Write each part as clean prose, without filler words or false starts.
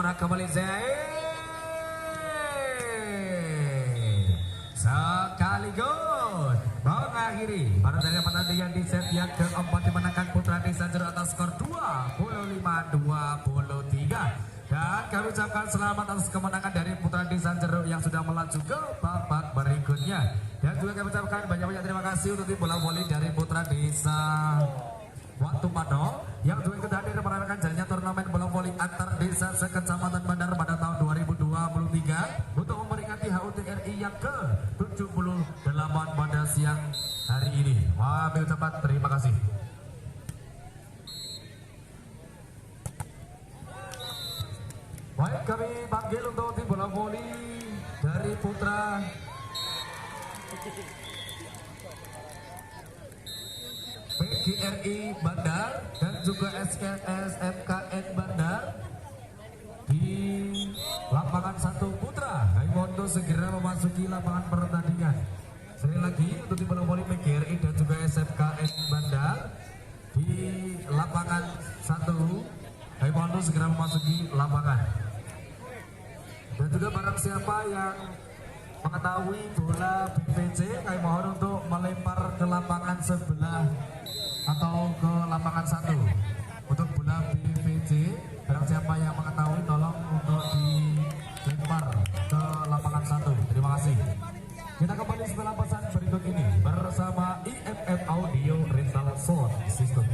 mana kembali sekaligus mengakhiri pada pertandingan di set yang keempat dimenangkan Putra Desa Jeruk atas skor 25-23. Dan kami ucapkan selamat atas kemenangan dari Putra Desa Jeruk yang sudah melaju ke babak berikutnya. Dan juga kami ucapkan banyak-banyak terima kasih untuk tim bola voli dari Putra Desa Watu Pado yang juga ikut hadir merayakan jalannya turnamen bola voli antar desa sekecamatan Bandar pada tahun 2023 untuk memperingati HUT RI yang ke-78 pada siang hari ini. Kami ucapkan terima kasih. Baik, kami panggil untuk tim bola voli dari Putra PGRI Bandar dan juga SMKN Bandar di lapangan 1 Putra. Kami mohon segera memasuki lapangan pertandingan. Sekali lagi untuk tim bola voli PGRI dan juga SMKN Bandar di lapangan 1. Kami mohon segera memasuki lapangan. Dan juga barang siapa yang mengetahui bola BPC, kami mohon untuk melempar ke lapangan sebelah atau ke lapangan 1 untuk bola BPC. Barang siapa yang mengetahui tolong untuk dilempar ke lapangan 1. Terima kasih. Kita kembali setelah pesan berikut ini bersama IMF Audio Rental Sound System.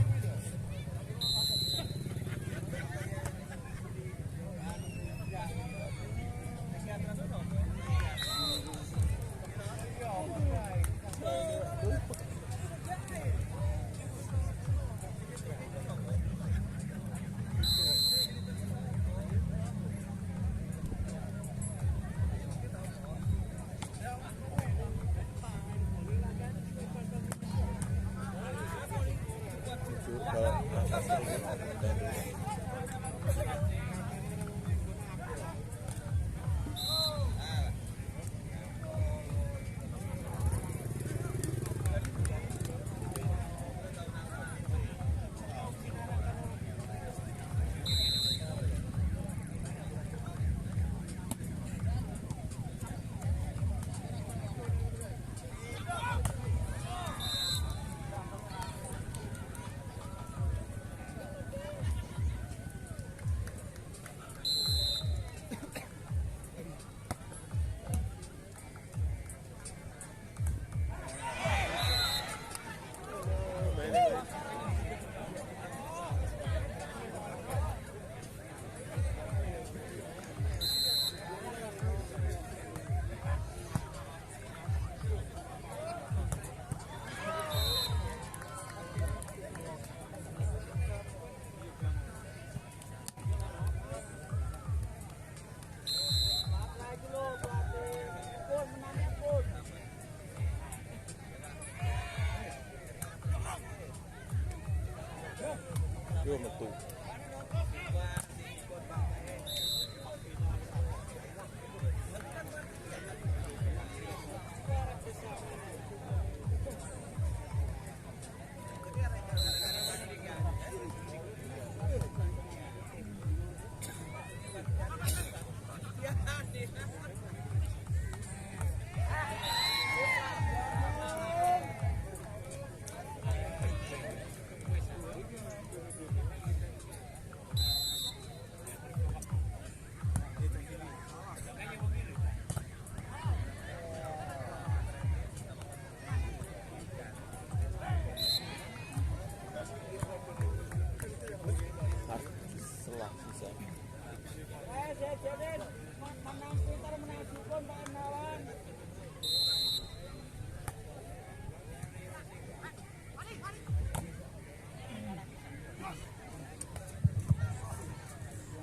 Yo metu.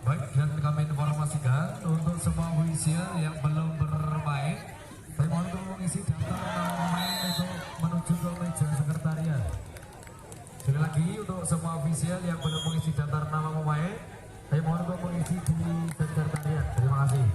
Baik, dan kami informasikan untuk semua ofisial yang belum bermain, saya mohon untuk mengisi daftar nama pemain untuk menuju ke meja sekretariat. Sekali lagi untuk semua ofisial yang belum mengisi daftar nama pemain, saya mohon untuk mengisi di sekretariat. Terima kasih.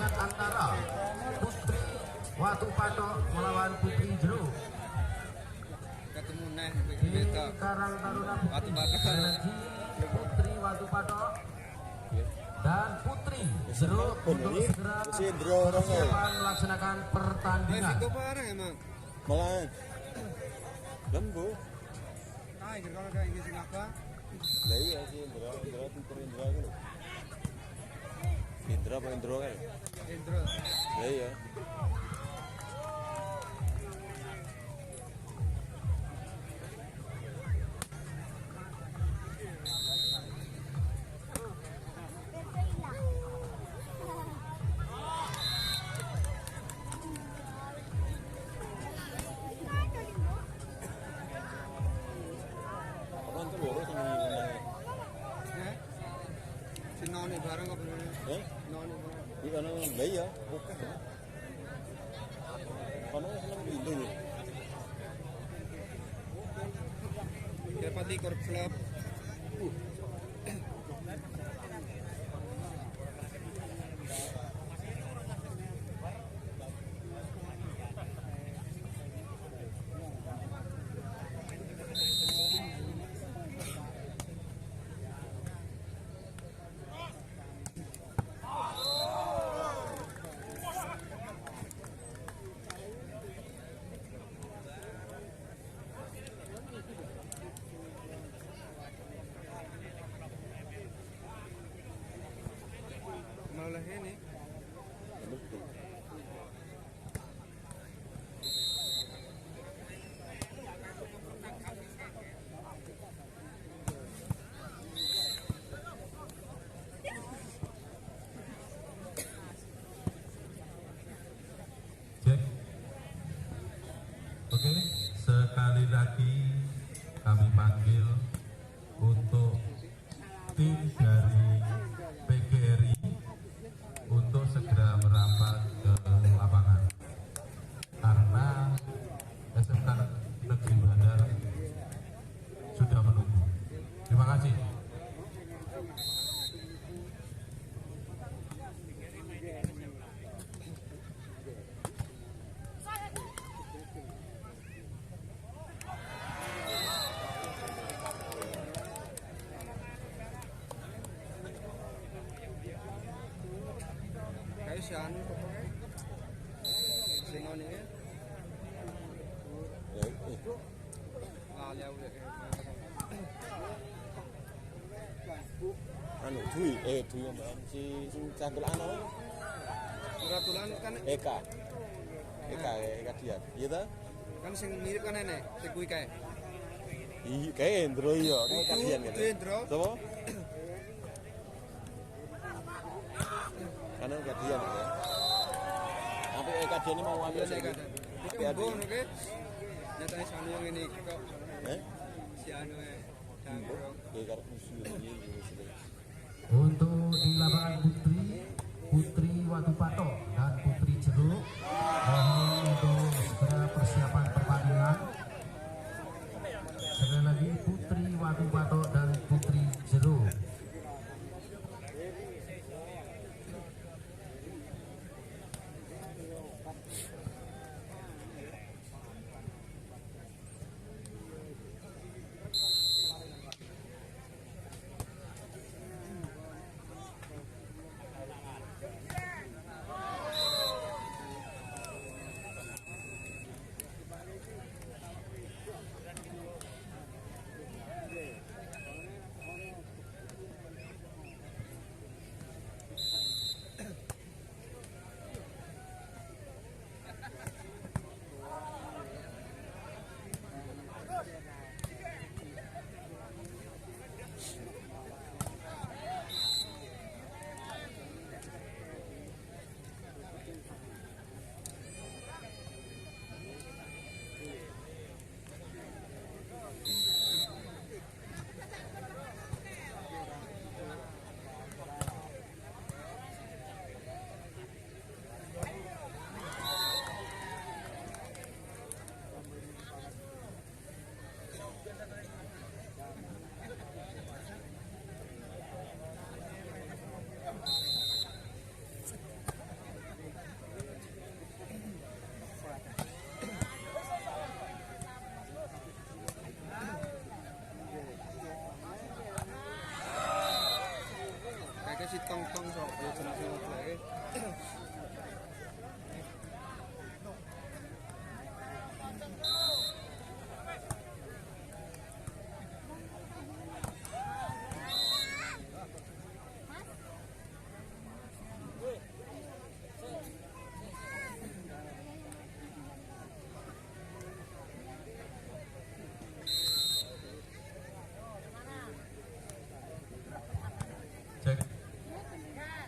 pertandingan antara Putri Watu Patok melawan Putri Jeruk. Di Karang Taruna Putri Watu Patok dan Putri Jeruk untuk segera persiapan melaksanakan pertandingan. Malah lembu. Kalau kayak gini kenapa? Lah iya sih Indra pinter Indra kan. Indra apa Indro kan? Indra. Lah iya. Noni barang apa ini? Noni barang. Di mana? Iya. Oke. Mana senang gitu nih? Dapat di klub. Malah ini. Cek. Oke, sekali lagi kami panggil untuk tim dari PGRI untuk segera merapat ke lapangan karena SMK Negeri Bandar sudah menunggu. Terima kasih. Kayak si Anu pokoknya. Singon ini. Udah anu Dwi yang si cantul anu. Ratulan kan Eka dia. Iya ta? Kan sing mirip kan nenek, sing kuwi kae. Iya, kae Endro iya, kae kadian kan. Endro. Sopo? Kanan kadian ya. Sampai kadian ini mau ambil saya. Iki mbon oke. Nyatane sanu yang ini kok. Si anu Untuk di lapangan Putri Watu Patok dan Putri Jeruk, mohon untuk segera persiapan pertandingan. Sekali lagi Putri Watu Patok dan Putri Jeruk.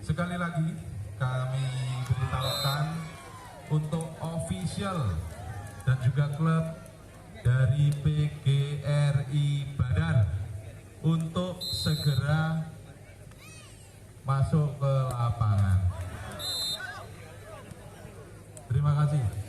sekali lagi kami beritahukan untuk official dan juga klub dari PGRI Bandar untuk segera masuk ke lapangan. Terima kasih.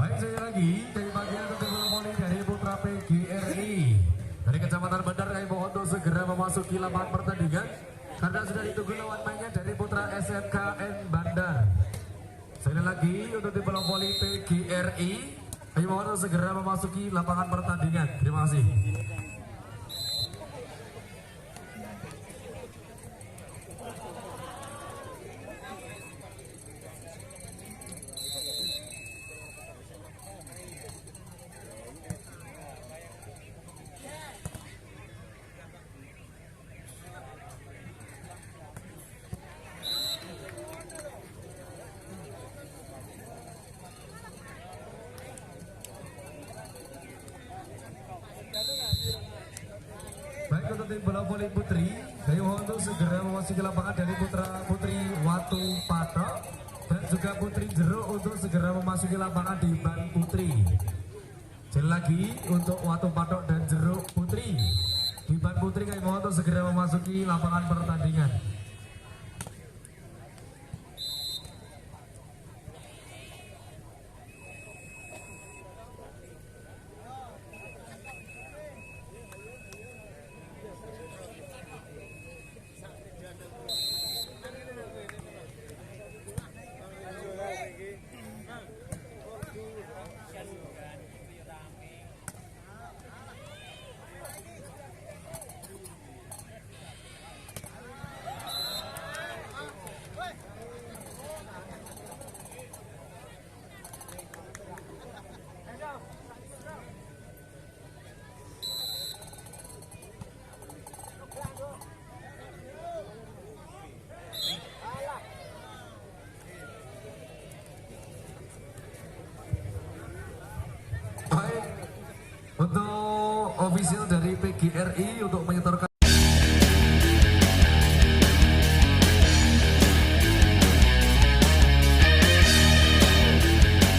Baik, sekali lagi dari bagian untuk bola voli dari putra PGRI dari Kecamatan Bandar, kami mohon untuk segera memasuki lapangan pertandingan karena sudah ditunggu lawan mainnya dari putra SMKN Bandar. Sekali lagi untuk di bola voli PGRI, kami mohon untuk segera memasuki lapangan pertandingan. Terima kasih. Baik, untuk tim bola voli putri, kami mohon untuk segera memasuki lapangan dari putra putri Watu Patok dan juga putri Jeruk untuk segera memasuki lapangan di ban putri. Sekali lagi untuk Watu Patok dan Jeruk putri di ban putri, kami mohon untuk segera memasuki lapangan pertandingan. Baik, untuk official dari PGRI untuk menyetorkan